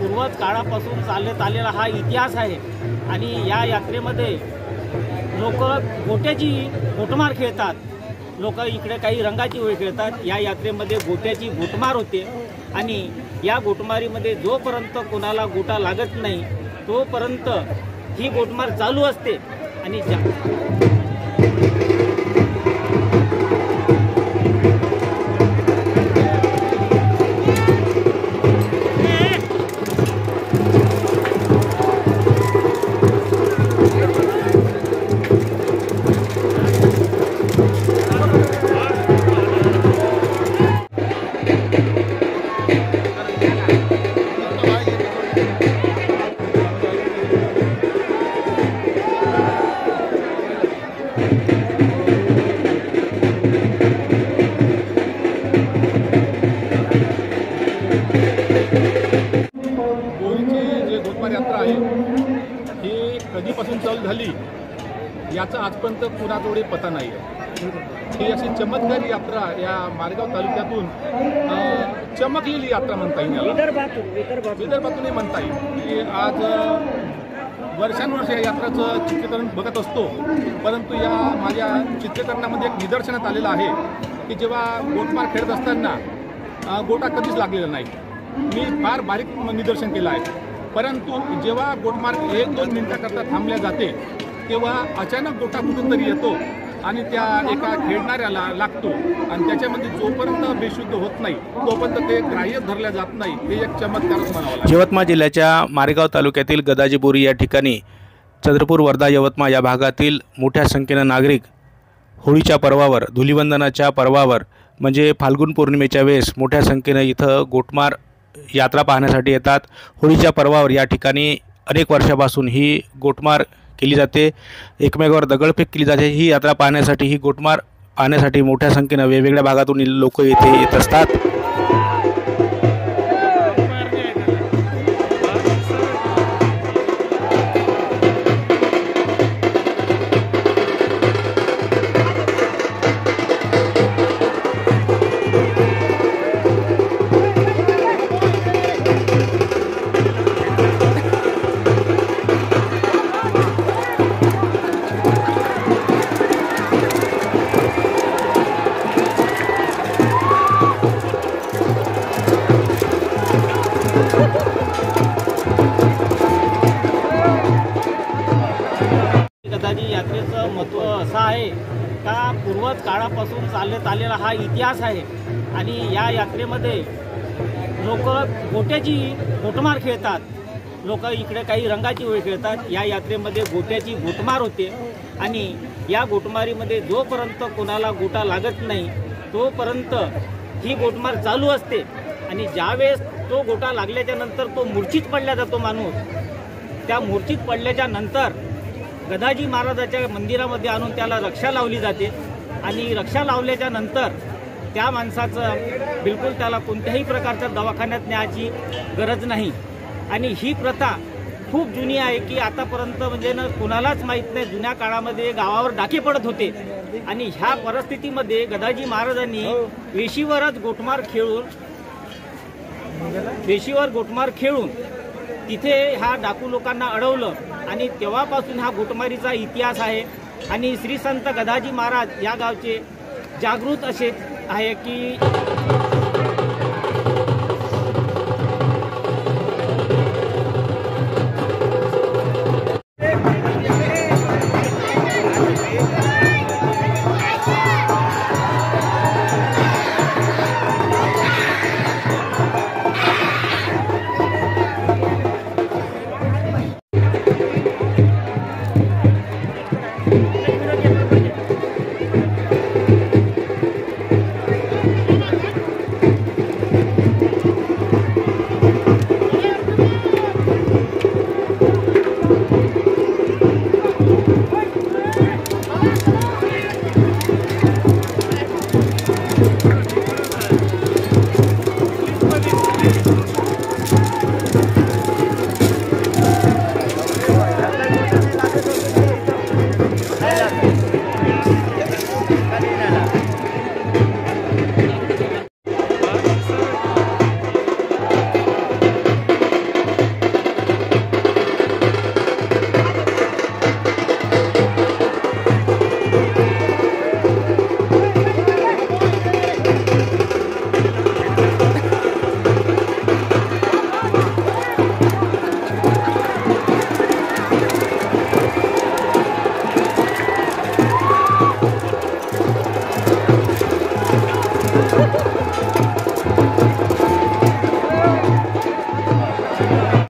पूर्वज काळापासून चालत आलेला हा इतिहास आहे। आणि या यात्रेमध्ये लोक गोट्याची गोटमार खेळतात, लोक इकडे काही रंगाची होळी खेळतात। या यात्रेमध्ये गोट्याची गोटमार होते आणि या गोटमारीमध्ये जोपर्यंत कोणाला गोटा लागत नाही तोपर्यंत ही गोटमार चालू असते। आणि कधीपासून चालू झाली याचा आजपर्यंत कुणाजोडे पता नाही आहे। ही अशी चमत्कारी यात्रा या मारेगाव तालुक्यातून चमकलेली यात्रा म्हणता येईल, विदर्भातूनही म्हणता येईल की आज वर्षानुवर्ष या यात्राचं चित्रीकरण बघत असतो, परंतु या माझ्या चित्रीकरणामध्ये एक निदर्शनात आलेलं आहे की जेव्हा गोटमार खेळत असताना गोटा कधीच लागलेला नाही। मी फार बारीक निदर्शन केलं आहे, परंतु जेव्हा गोटमार 1-2 मिनिटाकरता थांबल्या जाते तेव्हा अचानक गोटा कुठून तरी येतो आणि त्या एका खेळणाऱ्याला लागतो आणि त्याच्यामध्ये जोपर्यंत बेशुद्ध होत नाही तोपर्यंत ते ग्राह्य धरल्या जात नाही। हे एक चमत्कारच म्हणावं लागेल। यवतमाळ जिल्ह्याच्या मारेगाव तालुक्यातील गदाजी बोरी या ठिकाणी चंद्रपूर, वर्धा, यवतमाळ या भागातील मोठ्या संख्येने नागरिक होळीच्या पर्वावर, धुलीवंदनाच्या पर्वावर म्हणजे फाल्गुन पौर्णिमेच्या वेळेस मोठ्या संख्येने इथं गोटमार यात्रा पाहण्यासाठी येतात। होळीच्या पर्वावर या ठिकाणी अनेक वर्षापासून ही गोटमार केली जाते, एकमेकावर दगडफेक केली जाते। ही यात्रा पाहण्यासाठी, ही गोटमार पाहण्यासाठी मोठ्या संख्येने वेगवेगळ्या भागातून लोक येथे येत असतात। गदाजी यात्रेचं महत्त्व असं आहे का पूर्वज काळापासून चालत आलेला हा इतिहास आहे। आणि या यात्रेमध्ये लोक गोट्याची गोटमार खेळतात, लोक इकडे काही रंगाची होळी खेळतात। या यात्रेमध्ये गोट्याची गोटमार होते आणि या गोटमारीमध्ये जोपर्यंत कोणाला गोटा लागत नाही तोपर्यंत ही गोटमार चालू असते। आणि ज्यावेळेस तो गोटा लागल्याच्या नंतर तो मूर्छित पडला जातो माणूस, त्या मूर्छित पडल्याच्या नंतर गदाजी महाराजाच्या मंदिरामध्ये आणून त्याला रक्षा लावली जाते आणि रक्षा लावल्याच्या नंतर त्या माणसाचं बिलकुल त्याला कोणत्याही प्रकारच्या दवाखान्यात न्यायची गरज नाही। आणि ही प्रथा खूप जुनी आहे की आतापर्यंत म्हणजे ना कुणालाच माहीत नाही। जुन्या काळामध्ये गावावर डाके पडत होते आणि ह्या परिस्थितीमध्ये गदाजी महाराजांनी वेशीवर गोटमार खेळून तिथे ह्या डाकू लोकांना अडवलं आणि तेव्हापासून हा गोटमारीचा इतिहास आहे। आणि श्री संत गदाजी महाराज या गावचे जागृत असे आहे की आहे